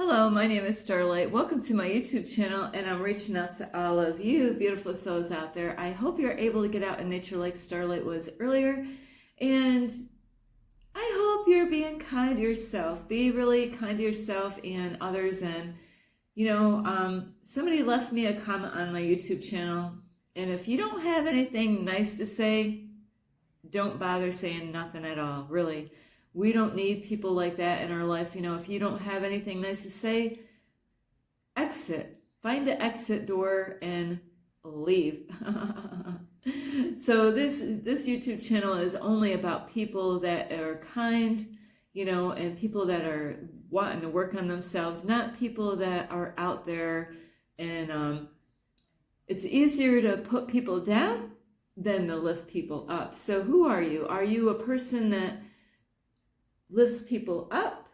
Hello, my name is Starlight. Welcome to my YouTube channel, and I'm reaching out to all of you beautiful souls out there. I hope you're able to get out in nature like Starlight was earlier, and I hope you're being kind to yourself. Be really kind to yourself and others. And somebody left me a comment on my YouTube channel, and if you don't have anything nice to say, don't bother saying nothing at all, really. We don't need people like that in our life. If you don't have anything nice to say, exit. Find the exit door and leave. So this YouTube channel is only about people that are kind, and people that are wanting to work on themselves, not people that are out there. And it's easier to put people down than to lift people up. So who are you? Are you a person that lifts people up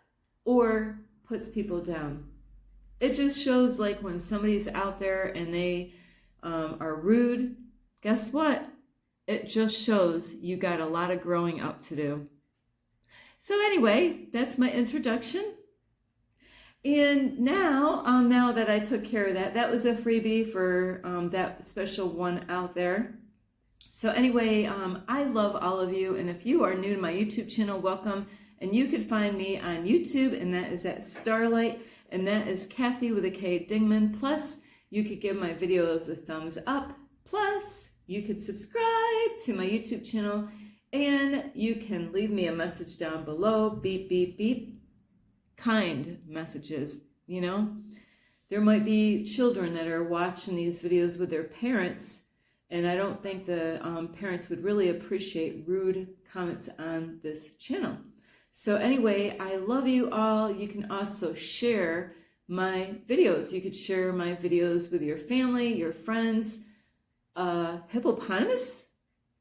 or puts people down? It just shows, like, when somebody's out there and they are rude, guess what? It just shows you got a lot of growing up to do. So anyway, that's my introduction. And now that I took care of that, that was a freebie for that special one out there. So anyway, I love all of you. And if you are new to my YouTube channel, welcome. And you could find me on YouTube, and that is at Starlight, and that is Kathy with a K Dingman. Plus, you could give my videos a thumbs up. Plus, you could subscribe to my YouTube channel, and you can leave me a message down below. Beep, beep, beep. Kind messages, There might be children that are watching these videos with their parents, and I don't think the parents would really appreciate rude comments on this channel. So anyway, I love you all. You can also share my videos. You could share my videos with your family, your friends. Hippopotamus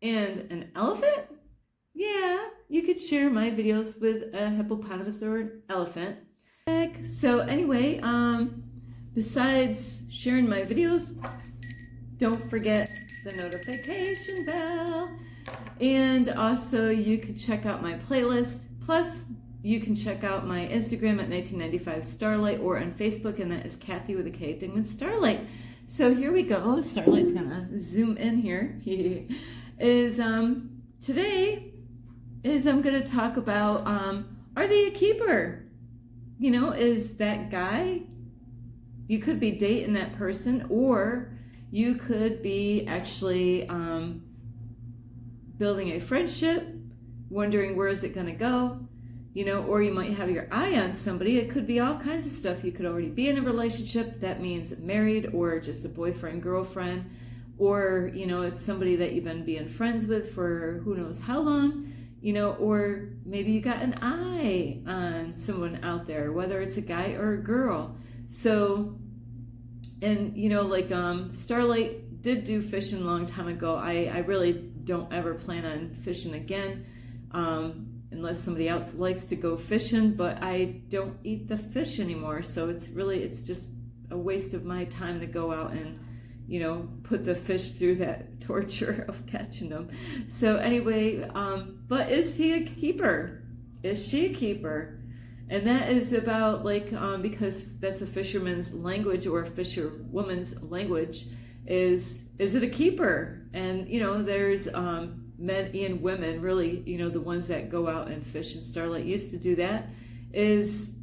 and an elephant? Yeah, you could share my videos with a hippopotamus or an elephant. So anyway, besides sharing my videos, don't forget the notification bell. And also you could check out my playlist. Plus, you can check out my Instagram at 1995 Starlight, or on Facebook, and that is Kathy with a K Dingman Starlight. So here we go. Starlight's gonna zoom in here. Today I'm gonna talk about are they a keeper? Is that guy? You could be dating that person, or you could be actually building a friendship, wondering where is it going to go, or you might have your eye on somebody. It could be all kinds of stuff. You could already be in a relationship. That means married, or just a boyfriend, girlfriend, or, it's somebody that you've been being friends with for who knows how long, or maybe you got an eye on someone out there, whether it's a guy or a girl. So, and, Starlight did do fishing a long time ago. I really don't ever plan on fishing again. Unless somebody else likes to go fishing, but I don't eat the fish anymore. So it's just a waste of my time to go out and, put the fish through that torture of catching them. So anyway, but is he a keeper? Is she a keeper? And that is about, because that's a fisherman's language, or a fisherwoman's language, is it a keeper? And, there's, men and women, really, the ones that go out and fish, and Starlight used to do that, is,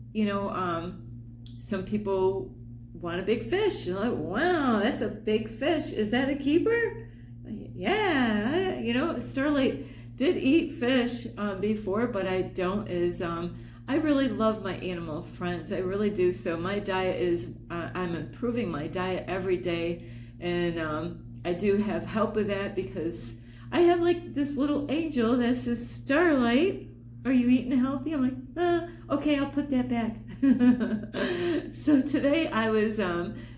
some people want a big fish. You're like, wow, that's a big fish. Is that a keeper? Yeah, Starlight did eat fish before, but I don't, I really love my animal friends. I really do. So my diet is, I'm improving my diet every day, and I do have help with that, because I have this little angel that says, Starlight, are you eating healthy? I'm like, okay, I'll put that back. So today I was,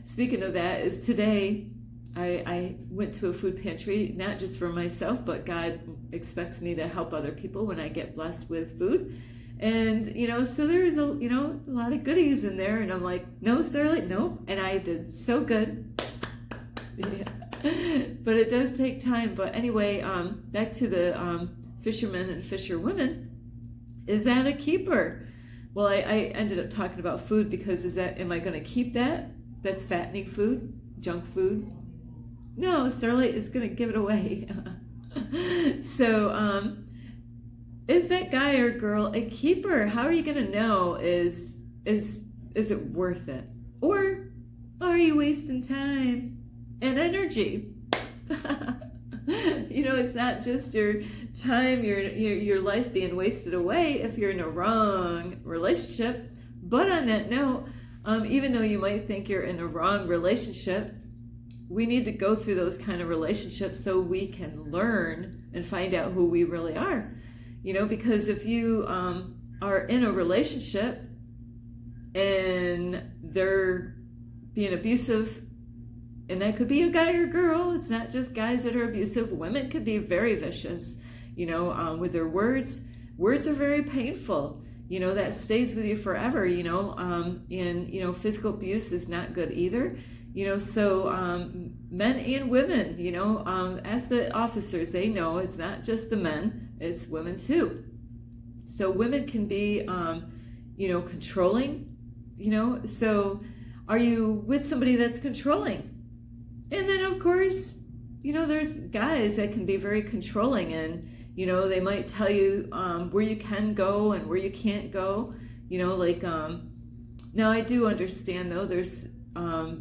speaking of that, is today I went to a food pantry, not just for myself, but God expects me to help other people when I get blessed with food. And, so there's a lot of goodies in there. And I'm like, no, Starlight, no. And I did so good. Yeah. But it does take time. But anyway, back to the fishermen and fisherwomen. Is that a keeper? Well, I ended up talking about food because am I going to keep that? That's fattening food, junk food. No, Starlight is going to give it away. So, is that guy or girl a keeper? How are you going to know? Is it worth it? Or are you wasting time and energy? It's not just your time, your life being wasted away if you're in a wrong relationship. But on that note, even though you might think you're in a wrong relationship, we need to go through those kind of relationships so we can learn and find out who we really are. Because if you are in a relationship and they're being abusive, and that could be a guy or girl, it's not just guys that are abusive. Women could be very vicious, with their words. Words are very painful. That stays with you forever, and physical abuse is not good either. So men and women, as the officers, they know it's not just the men, it's women too. So women can be, controlling, so are you with somebody that's controlling? And then, of course, there's guys that can be very controlling, and, they might tell you where you can go and where you can't go, now I do understand, though, there's,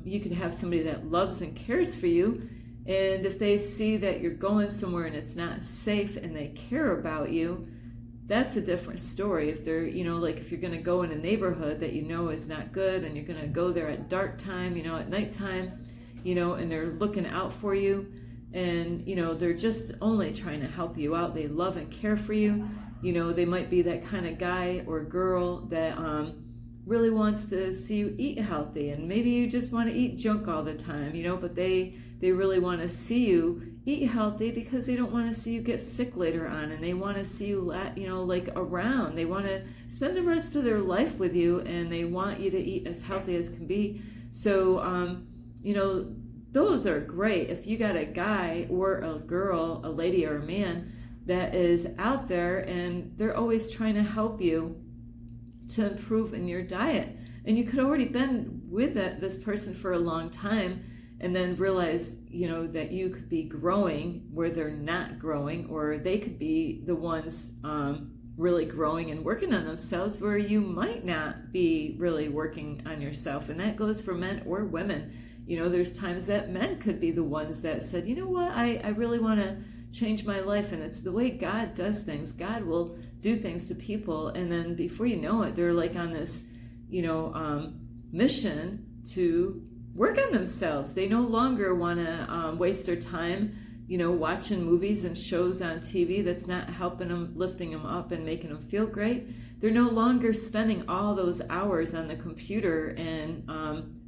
you could have somebody that loves and cares for you, and if they see that you're going somewhere and it's not safe and they care about you, that's a different story. If they're, if you're going to go in a neighborhood that is not good, and you're going to go there at dark time, at nighttime, and they're looking out for you, and, they're just only trying to help you out. They love and care for you. They might be that kind of guy or girl that really wants to see you eat healthy, and maybe you just want to eat junk all the time, but they really want to see you eat healthy because they don't want to see you get sick later on, and they want to see you, around. They want to spend the rest of their life with you, and they want you to eat as healthy as can be. So, those are great. If you got a guy or a girl, a lady or a man that is out there and they're always trying to help you to improve in your diet, and you could already been with this person for a long time, and then realize, that you could be growing where they're not growing, or they could be the ones really growing and working on themselves where you might not be really working on yourself. And that goes for men or women. There's times that men could be the ones that said, you know what, I really want to change my life, and it's the way God does things. God will do things to people, and then before you know it, they're like on this, mission to work on themselves. They no longer want to waste their time, watching movies and shows on TV that's not helping them, lifting them up and making them feel great. They're no longer spending all those hours on the computer and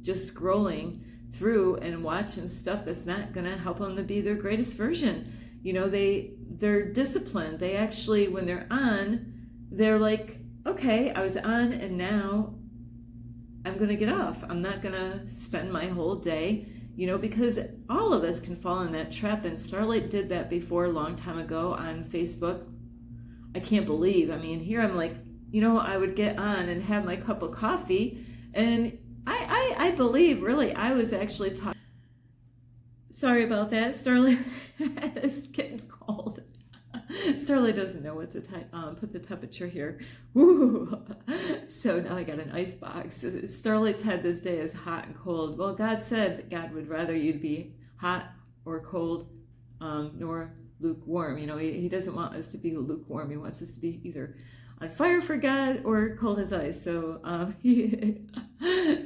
just scrolling through and watching stuff that's not going to help them to be their greatest version. They're disciplined. They actually, when they're on, they're like, okay, I was on, and now I'm going to get off. I'm not going to spend my whole day, because all of us can fall in that trap. And Starlight did that before a long time ago on Facebook. I can't believe, here I'm like, I would get on and have my cup of coffee, and I believe, really, I was actually talking. Sorry about that. Starlight is getting cold. Starlight doesn't know what to put the temperature here. Woo! So now I got an ice box. Starlight's had this day as hot and cold. Well, God said that God would rather you'd be hot or cold, nor lukewarm. He doesn't want us to be lukewarm. He wants us to be either on fire for God or cold as ice. So,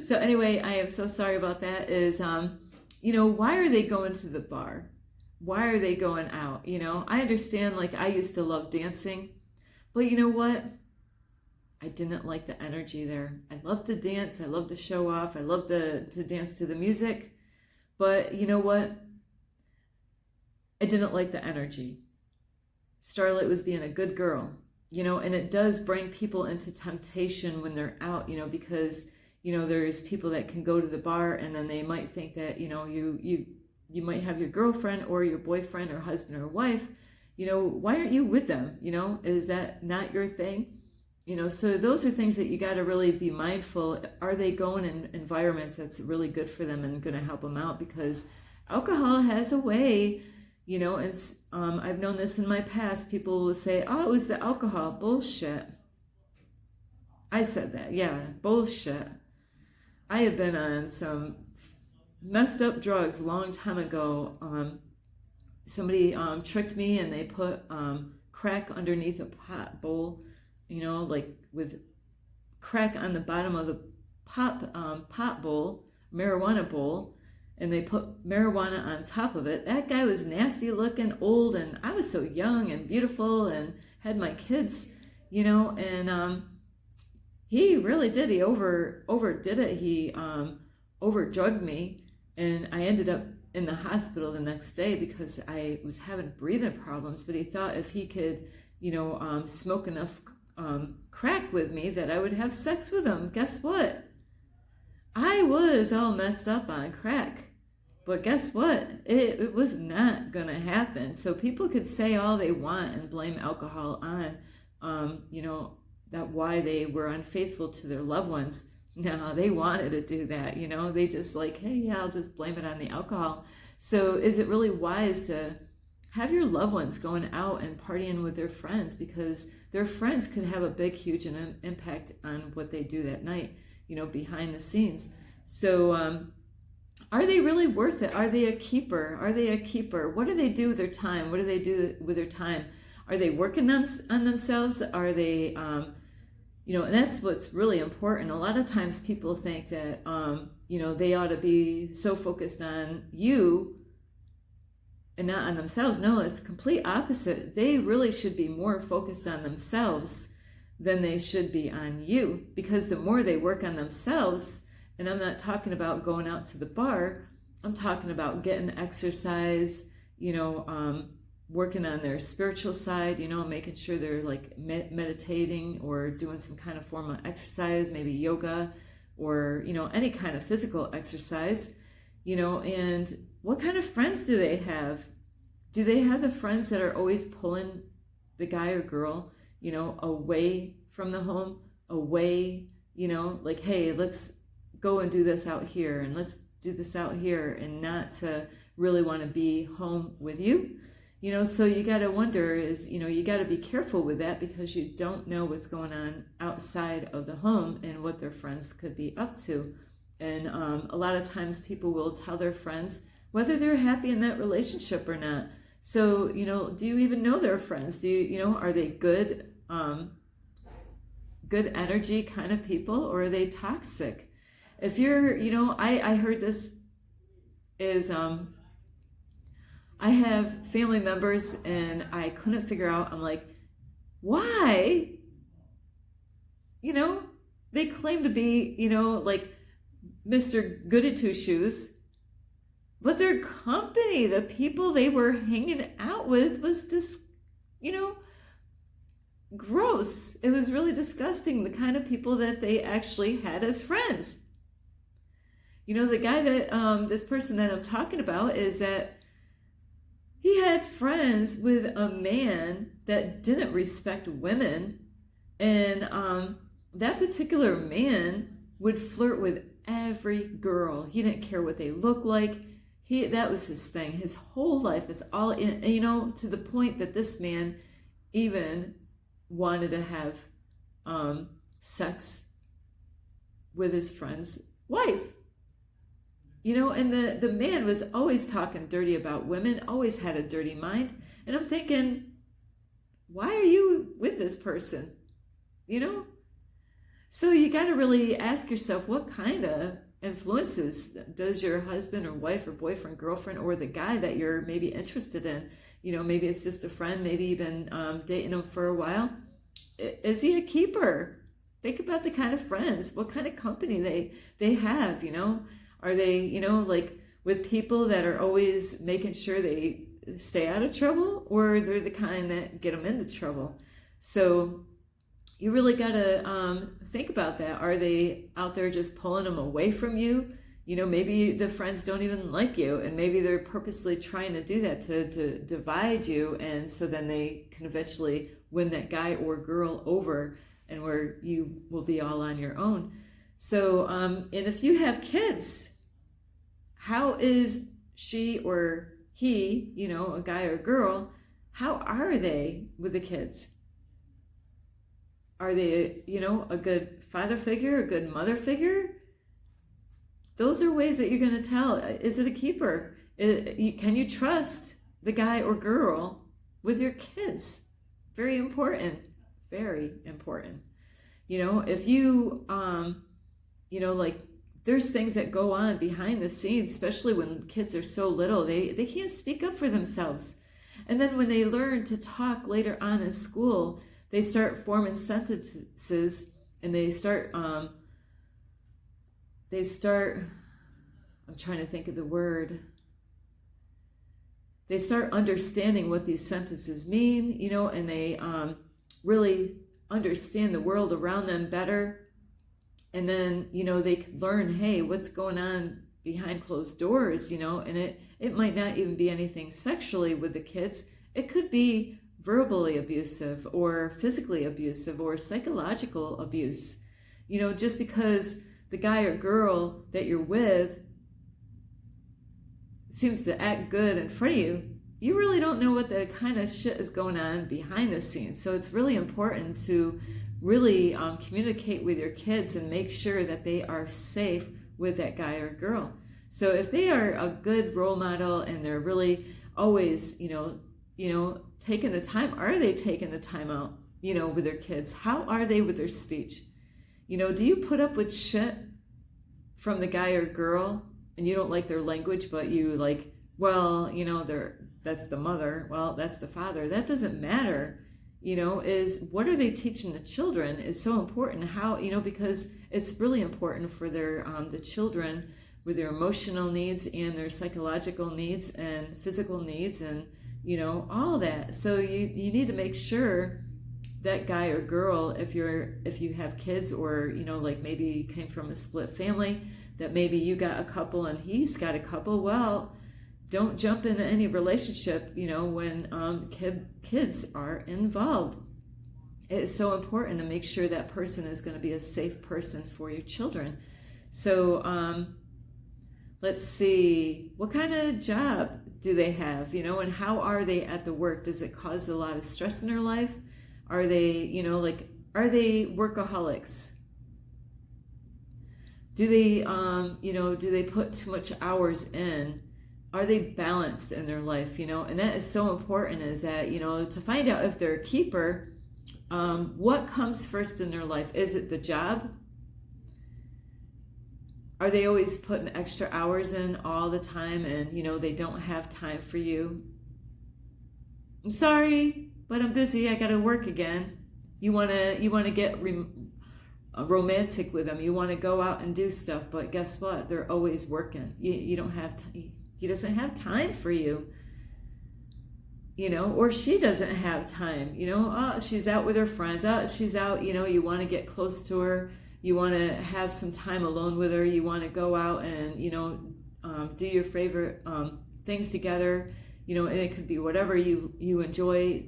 so anyway, I am so sorry about that. Why are they going to the bar? Why are they going out? I understand, I used to love dancing, but you know what? I didn't like the energy there. I loved to dance. I loved to show off. I loved to dance to the music. But you know what? I didn't like the energy. Starlight was being a good girl, and it does bring people into temptation when they're out, because, there's people that can go to the bar, and then they might think that, you might have your girlfriend or your boyfriend or husband or wife, why aren't you with them? Is that not your thing? So those are things that you got to really be mindful. Are they going in environments that's really good for them and going to help them out? Because alcohol has a way, and I've known this in my past. People will say, oh, it was the alcohol. Bullshit. I said that. Yeah, bullshit. I have been on some messed up drugs a long time ago. Somebody tricked me and they put crack underneath a pot bowl, like with crack on the bottom of the pot bowl, marijuana bowl, and they put marijuana on top of it. That guy was nasty looking, old, and I was so young and beautiful and had my kids, and he really did. He overdid it. He overdrugged me, and I ended up in the hospital the next day because I was having breathing problems. But he thought if he could, smoke enough crack with me that I would have sex with him. Guess what? I was all messed up on crack. But guess what? It was not going to happen. So people could say all they want and blame alcohol on, that why they were unfaithful to their loved ones. No, they wanted to do that, They just like, hey, yeah, I'll just blame it on the alcohol. So is it really wise to have your loved ones going out and partying with their friends? Because their friends could have a big, huge impact on what they do that night, behind the scenes. So are they really worth it? Are they a keeper? Are they a keeper? What do they do with their time? What do they do with their time? Are they working on themselves? Are they... and that's what's really important. A lot of times people think that, they ought to be so focused on you and not on themselves. No, it's complete opposite. They really should be more focused on themselves than they should be on you, because the more they work on themselves, and I'm not talking about going out to the bar, I'm talking about getting exercise, working on their spiritual side, making sure they're like meditating or doing some kind of form of exercise, maybe yoga or, any kind of physical exercise, and what kind of friends do they have? Do they have the friends that are always pulling the guy or girl, away from the home, away, like, hey, let's go and do this out here and let's do this out here, and not to really want to be home with you? So you got to wonder is, you got to be careful with that, because you don't know what's going on outside of the home and what their friends could be up to. And a lot of times people will tell their friends whether they're happy in that relationship or not. So, do you even know their friends? Do you, are they good energy kind of people, or are they toxic? If you're, I heard this is, I have family members and I couldn't figure out, I'm like, why? They claim to be, like Mr. Goody Two Shoes, but their company, the people they were hanging out with was just, gross. It was really disgusting, the kind of people that they actually had as friends. The guy that, this person that I'm talking about is that he had friends with a man that didn't respect women, and that particular man would flirt with every girl. He didn't care what they looked like. That was his thing, his whole life. That's all in, to the point that this man even wanted to have sex with his friend's wife. And the man was always talking dirty about women, always had a dirty mind. And I'm thinking, why are you with this person? So you got to really ask yourself, what kind of influences does your husband or wife or boyfriend, girlfriend, or the guy that you're maybe interested in, maybe it's just a friend, maybe you've been dating him for a while. Is he a keeper? Think about the kind of friends, what kind of company they have, Are they, like with people that are always making sure they stay out of trouble, or they're the kind that get them into trouble? So you really got to think about that. Are they out there just pulling them away from you? Maybe the friends don't even like you, and maybe they're purposely trying to do that to divide you, and so then they can eventually win that guy or girl over and where you will be all on your own. So, and if you have kids, how is she or he, a guy or a girl, how are they with the kids? Are they, a good father figure, a good mother figure? Those are ways that you're going to tell. Is it a keeper? Can you trust the guy or girl with your kids? Very important. Very important. If you, like there's things that go on behind the scenes, especially when kids are so little, they can't speak up for themselves. And then when they learn to talk later on in school, they start forming sentences, and they start, I'm trying to think of the word. They start understanding what these sentences mean, and they really understand the world around them better. And then, they could learn, hey, what's going on behind closed doors, and it might not even be anything sexually with the kids. It could be verbally abusive or physically abusive or psychological abuse. Just because the guy or girl that you're with seems to act good in front of you, you really don't know what the kind of shit is going on behind the scenes. So it's really important to really communicate with your kids and make sure that they are safe with that guy or girl. So if they are a good role model and they're really always, taking the time, are they taking the time out, with their kids? How are they with their speech? Do you put up with shit from the guy or girl and you don't like their language, but you like, well, that's the mother, well, that's the father. That doesn't matter. Is what are they teaching the children is so important. How, because it's really important for their the children with their emotional needs and their psychological needs and physical needs and all that. So you need to make sure that guy or girl, if you have kids, or like maybe you came from a split family, that maybe you got a couple and he's got a couple, well, don't jump into any relationship, when kids are involved. It is so important to make sure that person is going to be a safe person for your children. So let's see, what kind of job do they have, and how are they at the work? Does it cause a lot of stress in their life? Are they, are they workaholics? Do they, do they put too much hours in? Are they balanced in their life, And that is so important, is that, to find out if they're a keeper, what comes first in their life? Is it the job? Are they always putting extra hours in all the time and, they don't have time for you? I'm sorry, but I'm busy. I got to work again. You want to get romantic with them. You want to go out and do stuff, but guess what? They're always working. You don't have he doesn't have time for you, or she doesn't have time, she's out with her friends, she's out, you want to get close to her, you want to have some time alone with her, you want to go out and, do your favorite things together, and it could be whatever you enjoy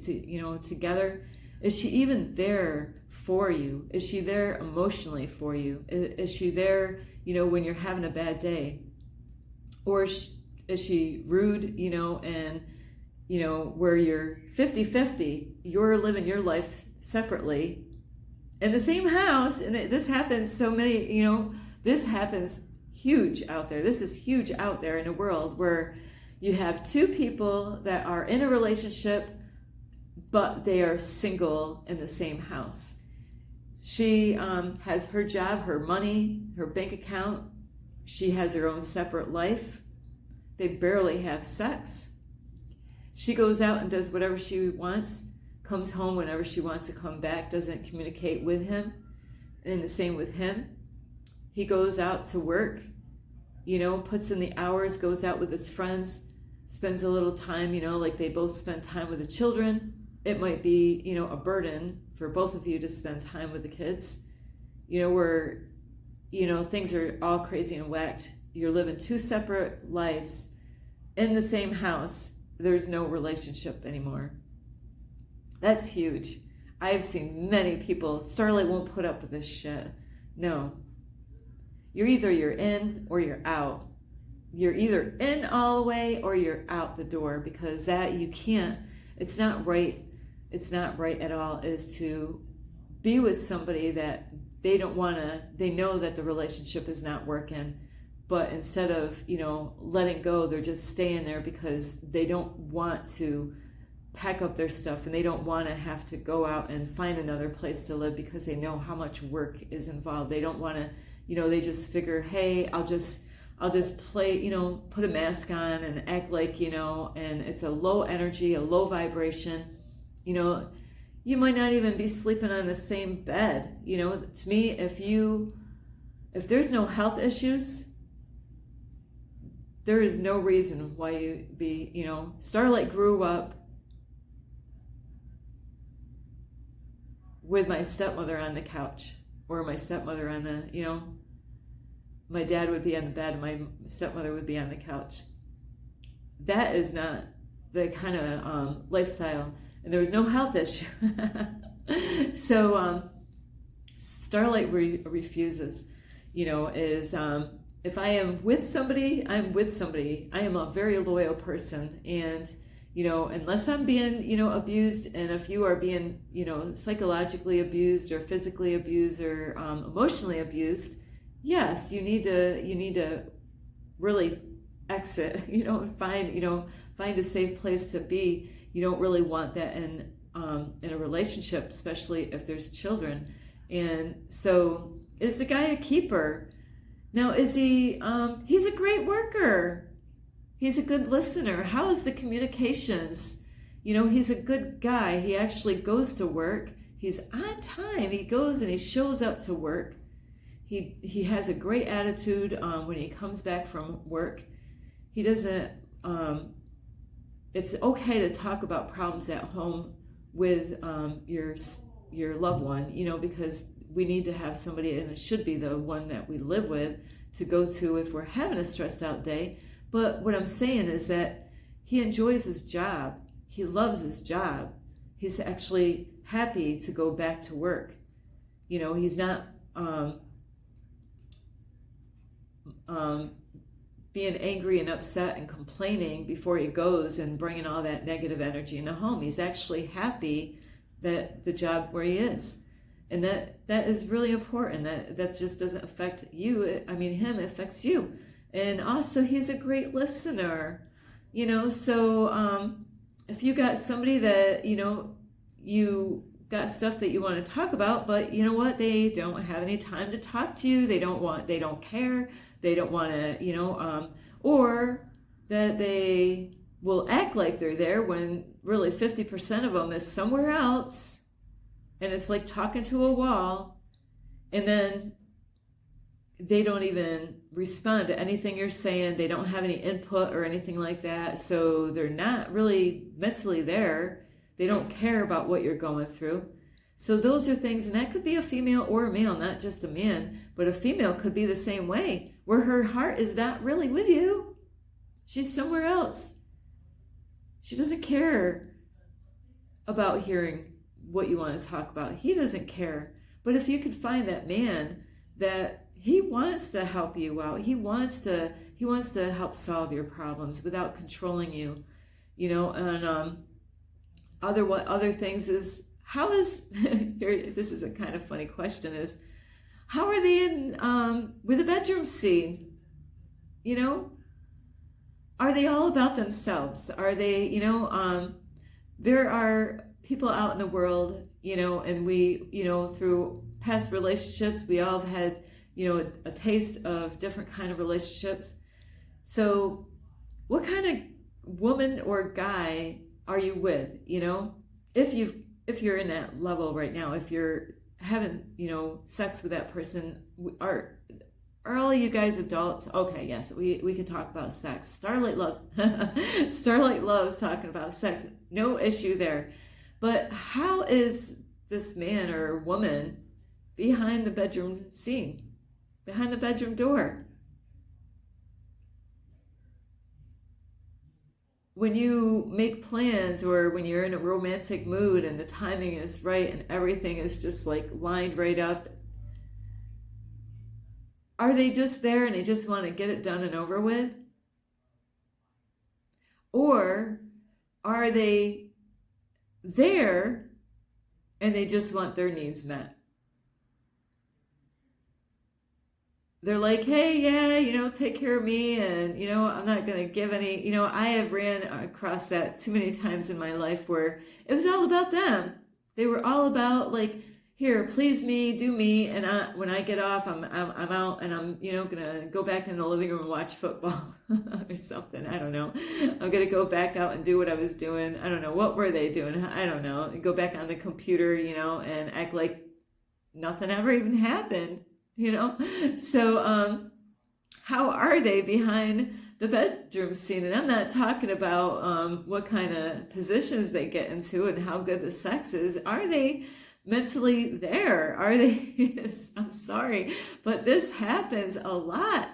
together. Is she even there for you? Is she there emotionally for you? Is she there, when you're having a bad day? Or is she rude, and, where you're 50-50, you're living your life separately in the same house, and this happens so many, this happens huge out there. This is huge out there in the world, where you have two people that are in a relationship, but they are single in the same house. She has her job, her money, her bank account. She has her own separate life. They barely have sex. She goes out and does whatever she wants, comes home whenever she wants to come back, doesn't communicate with him. And the same with him. He goes out to work, puts in the hours, goes out with his friends, spends a little time, like they both spend time with the children. It might be, a burden for both of you to spend time with the kids, where, things are all crazy and whacked. You're living two separate lives in the same house. There's no relationship anymore. That's huge. I've seen many people, Starlight won't put up with this shit. No. You're in or you're out. You're either in all the way or you're out the door, because that you can't, it's not right. It's not right at all, is to be with somebody that they don't want to, they know that the relationship is not working, but instead of, letting go, they're just staying there because they don't want to pack up their stuff, and they don't want to have to go out and find another place to live because they know how much work is involved. They don't want to, they just figure, hey, I'll just play, put a mask on and act like, and it's a low energy, a low vibration. You might not even be sleeping on the same bed. To me, if there's no health issues, there is no reason why you be, Starlight grew up with my stepmother on the couch, or my stepmother on the, my dad would be on the bed and my stepmother would be on the couch. That is not the kind of lifestyle, and there was no health issue. So Starlight refuses, is if I am with somebody, I'm with somebody. I am a very loyal person, and unless I'm being, abused, and if you are being, psychologically abused or physically abused or emotionally abused, yes, you need to really exit, and find a safe place to be. You don't really want that in a relationship, especially if there's children. And so, is the guy a keeper? Now, is he? He's a great worker. He's a good listener. How is the communications? He's a good guy. He actually goes to work. He's on time. He goes and he shows up to work. He has a great attitude when he comes back from work. He doesn't, it's okay to talk about problems at home with your loved one, because we need to have somebody, and it should be the one that we live with, to go to if we're having a stressed out day. But what I'm saying is that he enjoys his job. He loves his job. He's actually happy to go back to work. He's not being angry and upset and complaining before he goes and bringing all that negative energy into home. He's actually happy that the job where he is. And that is really important. That just doesn't affect you. Him, it affects you. And also, he's a great listener, so if you got somebody that, you got stuff that you want to talk about, but you know what, they don't have any time to talk to you, they don't care, they don't want to, or that they will act like they're there when really 50% of them is somewhere else, and it's like talking to a wall, and then they don't even respond to anything you're saying. They don't have any input or anything like that. So they're not really mentally there. They don't care about what you're going through. So those are things, and that could be a female or a male, not just a man, but a female could be the same way, where her heart is not really with you. She's somewhere else. She doesn't care about hearing what you want to talk about. He doesn't care. But if you could find that man that he wants to help you out. He wants to help solve your problems without controlling you, and other things is, how is here, this is a kind of funny question, is how are they in with the bedroom scene? Are they all about themselves? Are they, there are people out in the world, and we, through past relationships, we all have had, a taste of different kind of relationships. So what kind of woman or guy are you with? If you're in that level right now, if you're having, sex with that person, are all of you guys adults? Okay, yes, we can talk about sex. Starlight loves talking about sex. No issue there. But how is this man or woman behind the bedroom scene? Behind the bedroom door? when you make plans or when you're in a romantic mood and the timing is right and everything is just like lined right up, are they just there and they just want to get it done and over with? Or are they there and they just want their needs met? They're like, hey, yeah, take care of me, and, I'm not going to give any, I have ran across that too many times in my life where it was all about them. They were all about, like, here, please me, do me, and when I get off, I'm out, and I'm, going to go back in the living room and watch football or something. I don't know. I'm going to go back out and do what I was doing. I don't know. What were they doing? I don't know. Go back on the computer, and act like nothing ever even happened. So how are they behind the bedroom scene? And I'm not talking about what kind of positions they get into and how good the sex is. Are they mentally there? Are they? I'm sorry, but this happens a lot.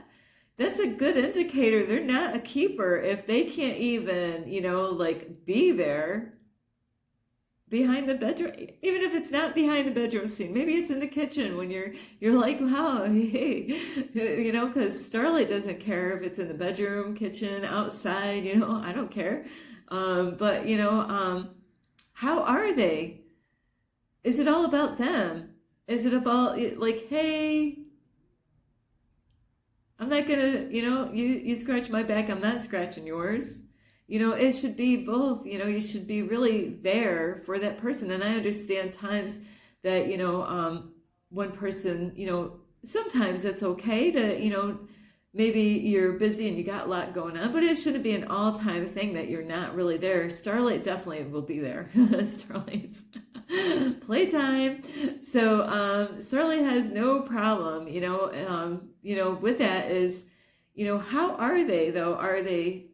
That's a good indicator they're not a keeper if they can't even, like be there behind the bedroom, even if it's not behind the bedroom scene. Maybe it's in the kitchen when you're like, wow, hey, because Starlight doesn't care if it's in the bedroom, kitchen, outside, I don't care. But how are they? Is it all about them? Is it about like, hey, I'm not gonna, you scratch my back, I'm not scratching yours. It should be both. You should be really there for that person. And I understand times that, one person, sometimes it's okay to, maybe you're busy and you got a lot going on, but it shouldn't be an all-time thing that you're not really there. Starlight definitely will be there. Starlight's playtime. So Starlight has no problem, with that is, how are they though? Are they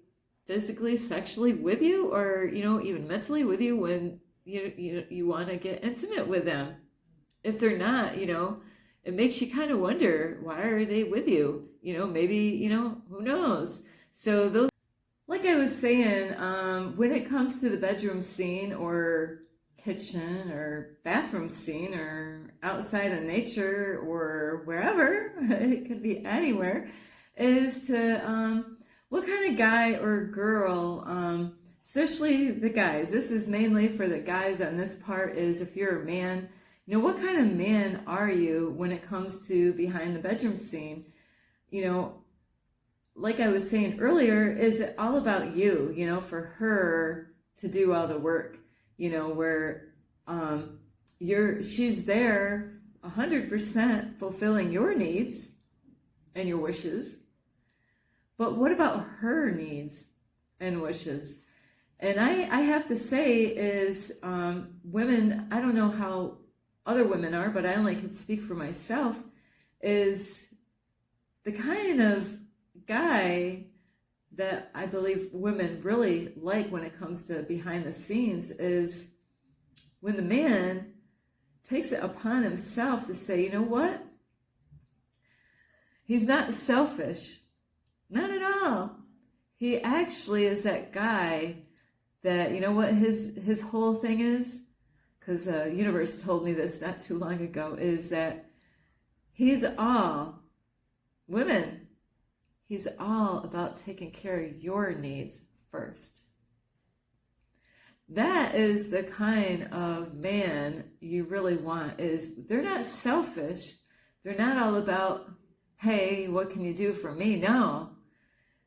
physically, sexually with you, or even mentally with you when you want to get intimate with them? If they're not, it makes you kind of wonder, why are they with you? Maybe who knows? So those, like I was saying, when it comes to the bedroom scene or kitchen or bathroom scene or outside in nature or wherever, it could be anywhere, is to what kind of guy or girl, especially the guys, this is mainly for the guys on this part, is if you're a man, what kind of man are you when it comes to behind the bedroom scene? Like I was saying earlier, is it all about you, for her to do all the work, where she's there 100% fulfilling your needs and your wishes. But what about her needs and wishes? And I have to say is women, I don't know how other women are, but I only can speak for myself, is the kind of guy that I believe women really like when it comes to behind the scenes is when the man takes it upon himself to say, you know what? He's not selfish. Not at all. He actually is that guy that, what his whole thing is? Because the universe told me this not too long ago, is that he's all, women, he's all about taking care of your needs first. That is the kind of man you really want. Is they're not selfish. They're not all about, hey, what can you do for me? No.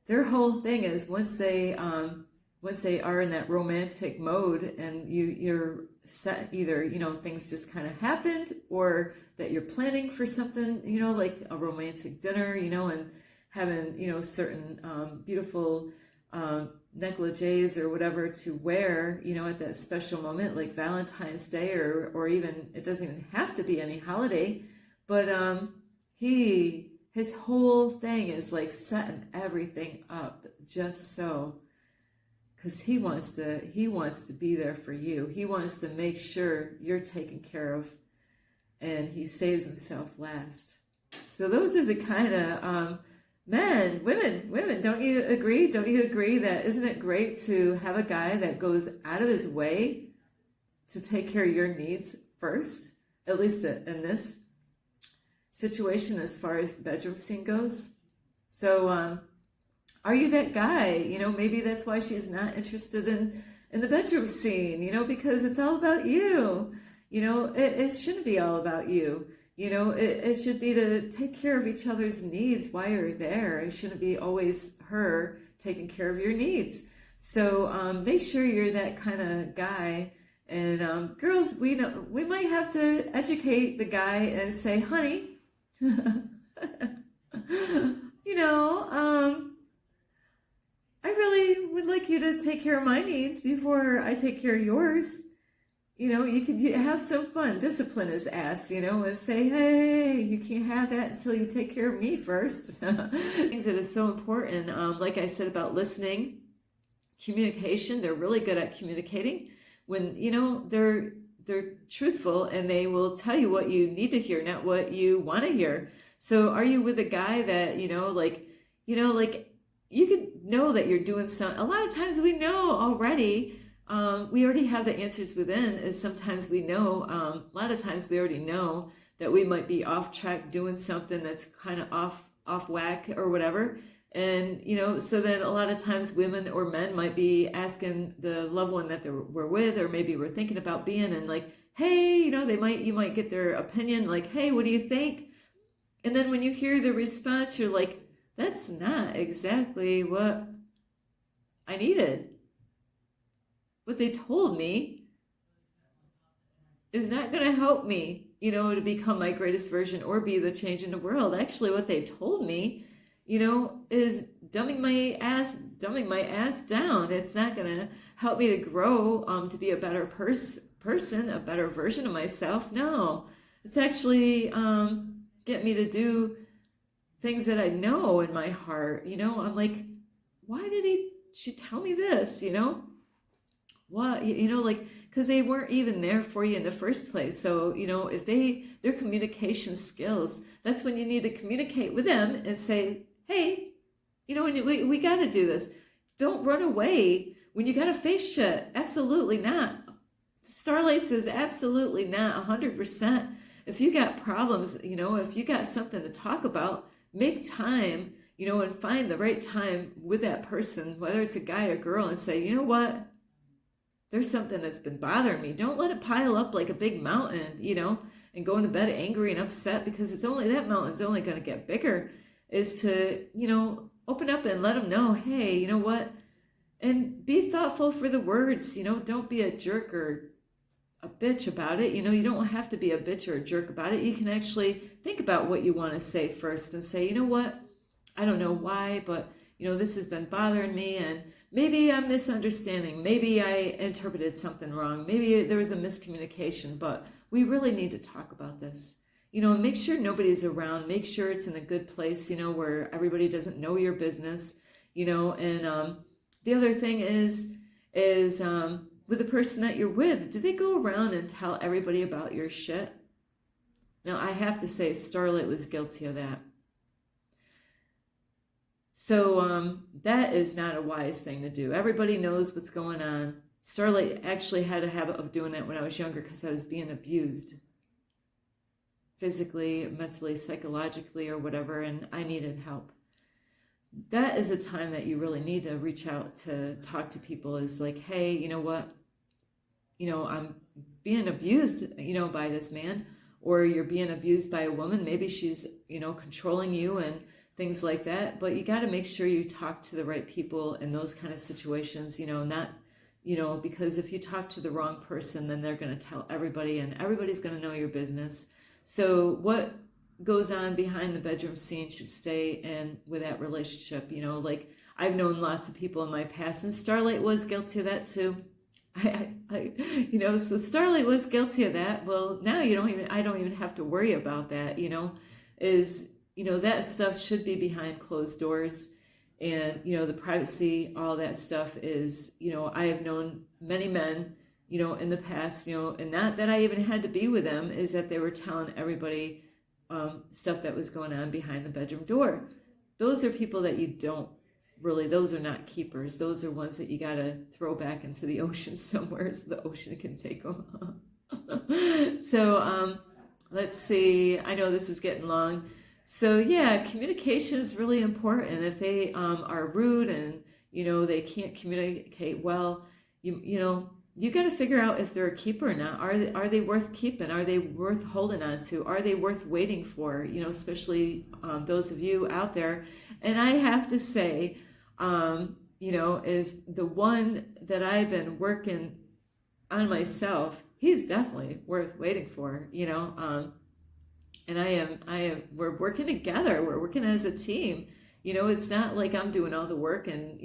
Their whole thing is once they are in that romantic mode and you're set, either things just kind of happened, or that you're planning for something, like a romantic dinner, and having certain beautiful negligees or whatever to wear, at that special moment, like Valentine's Day, or even, it doesn't even have to be any holiday, but his whole thing is like setting everything up just so, because he wants to be there for you. He wants to make sure you're taken care of, and he saves himself last. So those are the kind of Men, women, don't you agree? Don't you agree that isn't it great to have a guy that goes out of his way to take care of your needs first? At least in this situation, as far as the bedroom scene goes. So, are you that guy? Maybe that's why she's not interested in the bedroom scene, because it's all about you. It shouldn't be all about you. It should be to take care of each other's needs while you're there. It shouldn't be always her taking care of your needs. So make sure you're that kind of guy. And girls, we might have to educate the guy and say, honey, you know, I really would like you to take care of my needs before I take care of yours. You could have some fun, discipline his ass, and say, hey, you can't have that until you take care of me first. Things that is so important, like I said about listening, communication, they're really good at communicating. When, they're truthful and they will tell you what you need to hear, not what you want to hear. So are you with a guy that, like you could know that you're doing some, a lot of times we know already, we already have the answers within, is sometimes we know, a lot of times we already know that we might be off track doing something that's kind of off whack or whatever. And, so then a lot of times women or men might be asking the loved one that we're with, or maybe we're thinking about being, and like, hey, you might get their opinion, like, hey, what do you think? And then when you hear the response, you're like, that's not exactly what I needed. What they told me is not going to help me, to become my greatest version or be the change in the world. Actually, what they told me, is dumbing my ass down. It's not going to help me to grow, to be a better person, a better version of myself. No, it's actually get me to do things that I know in my heart. I'm like, why did she tell me this? What, like, because they weren't even there for you in the first place. So, if their communication skills, that's when you need to communicate with them and say, hey, we got to do this. Don't run away when you got to face shit. Absolutely not. Starlight says absolutely not, 100%. If you got problems, if you got something to talk about, make time, and find the right time with that person, whether it's a guy or girl, and say, you know what? There's something that's been bothering me. Don't let it pile up like a big mountain, and go into bed angry and upset, because that mountain's only going to get bigger. Is to, open up and let them know, hey, you know what? And be thoughtful for the words, don't be a jerk or a bitch about it. You don't have to be a bitch or a jerk about it. You can actually think about what you want to say first and say, you know what? I don't know why, but, this has been bothering me, and maybe I'm misunderstanding. Maybe I interpreted something wrong. Maybe there was a miscommunication, but we really need to talk about this. Make sure nobody's around. Make sure it's in a good place, where everybody doesn't know your business, and the other thing is with the person that you're with, do they go around and tell everybody about your shit? Now, I have to say, Starlight was guilty of that. So that is not a wise thing to do. Everybody knows what's going on. Starlight actually had a habit of doing that when I was younger, because I was being abused physically, mentally, psychologically, or whatever, and I needed help. That is a time that you really need to reach out to talk to people, is like, hey, you know what? I'm being abused, by this man, or you're being abused by a woman. Maybe she's, controlling you and things like that. But you got to make sure you talk to the right people in those kind of situations, not, because if you talk to the wrong person, then they're going to tell everybody, and everybody's going to know your business. So what goes on behind the bedroom scene should stay in with that relationship. Like, I've known lots of people in my past, and Starlight was guilty of that too. So Starlight was guilty of that. Well, now I don't even have to worry about that, that stuff should be behind closed doors, and, the privacy, all that stuff is, I have known many men, in the past, and not that I even had to be with them, is that they were telling everybody stuff that was going on behind the bedroom door. those are people that you don't really, those are not keepers. Those are ones that you got to throw back into the ocean somewhere so the ocean can take them. So let's see. I know this is getting long. So yeah, communication is really important. If they are rude and they can't communicate well, you got to figure out if they're a keeper or not. Are they worth keeping? Are they worth holding on to? Are they worth waiting for? Especially those of you out there. And I have to say, is the one that I've been working on myself. He's definitely worth waiting for. And we're working together. We're working as a team. It's not like I'm doing all the work and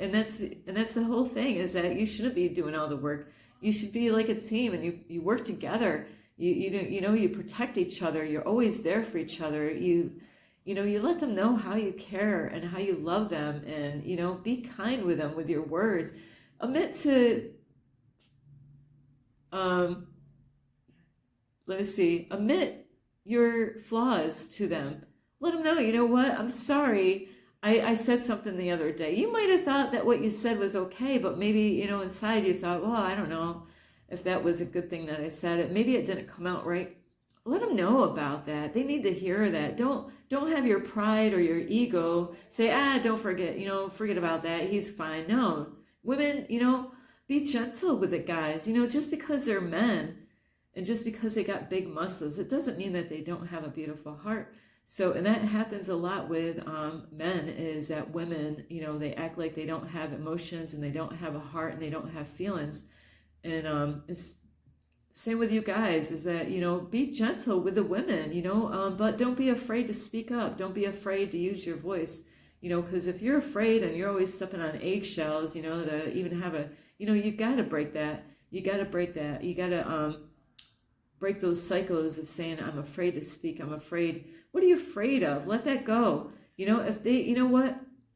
that's the whole thing, is that you shouldn't be doing all the work. You should be like a team, and you work together. You protect each other. You're always there for each other. You let them know how you care and how you love them, and be kind with them with your words. Admit to admit your flaws to them. Let them know, you know what, I'm sorry, I said something the other day. You might have thought that what you said was okay, but maybe, inside you thought, well, I don't know if that was a good thing that I said. Maybe it didn't come out right. Let them know about that. They need to hear that. Don't have your pride or your ego say, don't forget, forget about that. He's fine. No. Women, be gentle with the guys. Just because they're men and just because they got big muscles, it doesn't mean that they don't have a beautiful heart. So, and that happens a lot with men, is that women, they act like they don't have emotions and they don't have a heart and they don't have feelings. And it's same with you guys, is that, be gentle with the women, but don't be afraid to speak up. Don't be afraid to use your voice, because if you're afraid and you're always stepping on eggshells, to even have you got to break that. You got to break that. You got to break those cycles of saying, I'm afraid to speak. I'm afraid. What are you afraid of? Let that go. If they,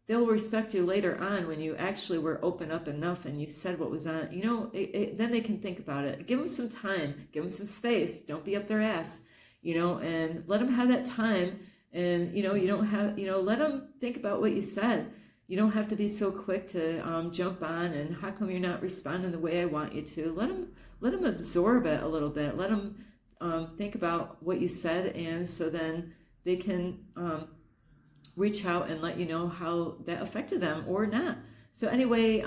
they'll respect you later on when you actually were open up enough and you said what was on, then they can think about it. Give them some time, give them some space. Don't be up their ass, and let them have that time. And, you don't have, let them think about what you said. You don't have to be so quick to jump on and how come you're not responding the way I want you to. Let them absorb it a little bit. Let them think about what you said, and so then they can reach out and let you know how that affected them or not. So anyway,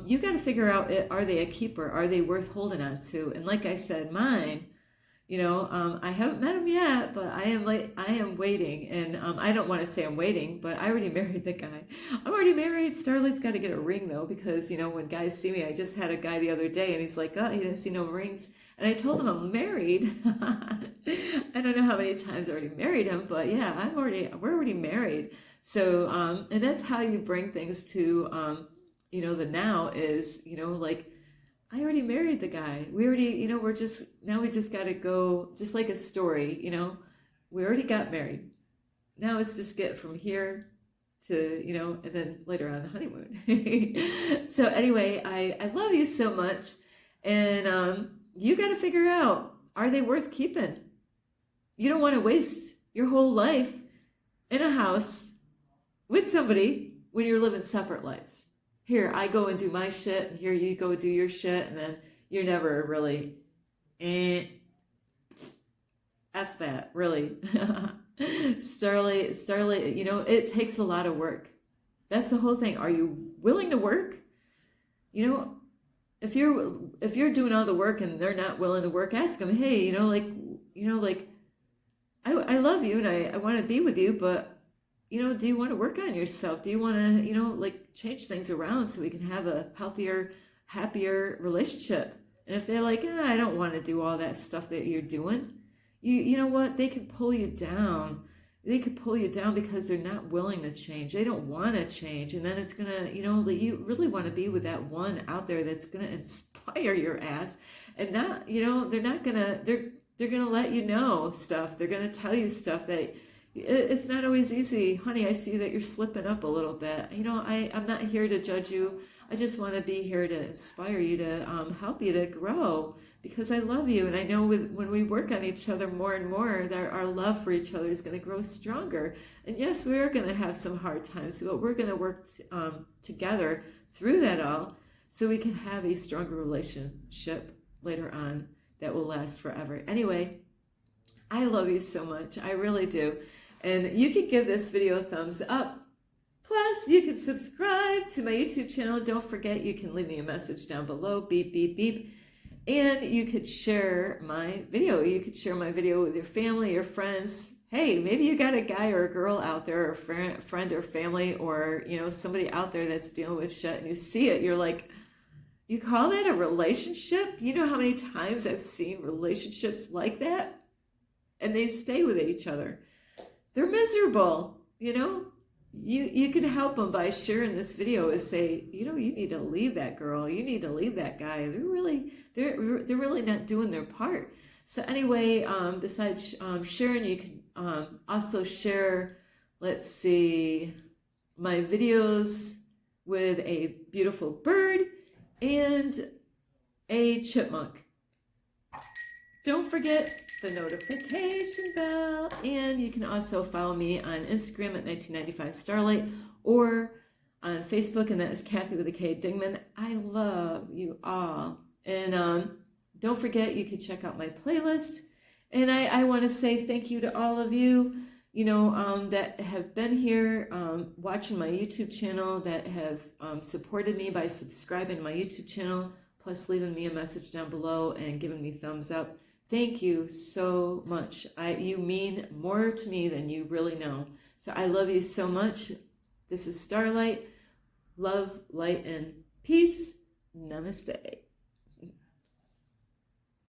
you got to figure out, are they a keeper? Are they worth holding on to? And like I said, mine, I haven't met him yet, but I am waiting. And I don't want to say I'm waiting, but I already married the guy. I'm already married. Starlight's got to get a ring though, because, when guys see me, I just had a guy the other day and he's like, oh, he didn't see no rings. And I told him I'm married. I don't know how many times I already married him, but yeah, we're already married. So, and that's how you bring things to, the now is, like, I already married the guy. We already, we just got to go, just like a story, we already got married. Now it's just get from here to, and then later on the honeymoon. So anyway, I love you so much. And you got to figure out, are they worth keeping? You don't want to waste your whole life in a house with somebody when you're living separate lives. Here, I go and do my shit, and here you go do your shit, and then you're never really, F that, really. Starlight, it takes a lot of work. That's the whole thing. Are you willing to work? If you're doing all the work and they're not willing to work, ask them, hey, I love you and I want to be with you, but do you want to work on yourself? Do you want to, change things around so we can have a healthier, happier relationship? And if they're like, I don't want to do all that stuff that you're doing, you know what? They could pull you down. They could pull you down because they're not willing to change. They don't want to change. And then it's going to, you really want to be with that one out there that's going to inspire your ass. And not, they're not going to, they're going to let you know stuff. They're going to tell you stuff that, It's not always easy. Honey, I see that you're slipping up a little bit. I'm not here to judge you. I just want to be here to inspire you, to help you to grow, because I love you. And I know when we work on each other more and more, that our love for each other is going to grow stronger. And yes, we are going to have some hard times, but we're going to work together through that all so we can have a stronger relationship later on that will last forever. Anyway, I love you so much. I really do. And you can give this video a thumbs up. Plus, you can subscribe to my YouTube channel. Don't forget, you can leave me a message down below. Beep, beep, beep. And you could share my video. You could share my video with your family, your friends. Hey, maybe you got a guy or a girl out there, or a friend or family, or somebody out there that's dealing with shit, and you see it. You're like, you call that a relationship? You know how many times I've seen relationships like that? And they stay with each other. They're miserable, You can help them by sharing this video and say, you need to leave that girl. You need to leave that guy. They're really not doing their part. So anyway, besides sharing, you can also share, let's see, my videos with a beautiful bird and a chipmunk. Don't forget the notification bell, and you can also follow me on Instagram at 1995 Starlight, or on Facebook, and that is Kathy with a K Dingman. I love you all, and don't forget, you can check out my playlist. And I want to say thank you to all of you, that have been here watching my YouTube channel, that have supported me by subscribing to my YouTube channel, plus leaving me a message down below and giving me thumbs up. Thank you so much. You mean more to me than you really know. So I love you so much. This is Starlight. Love, light, and peace. Namaste.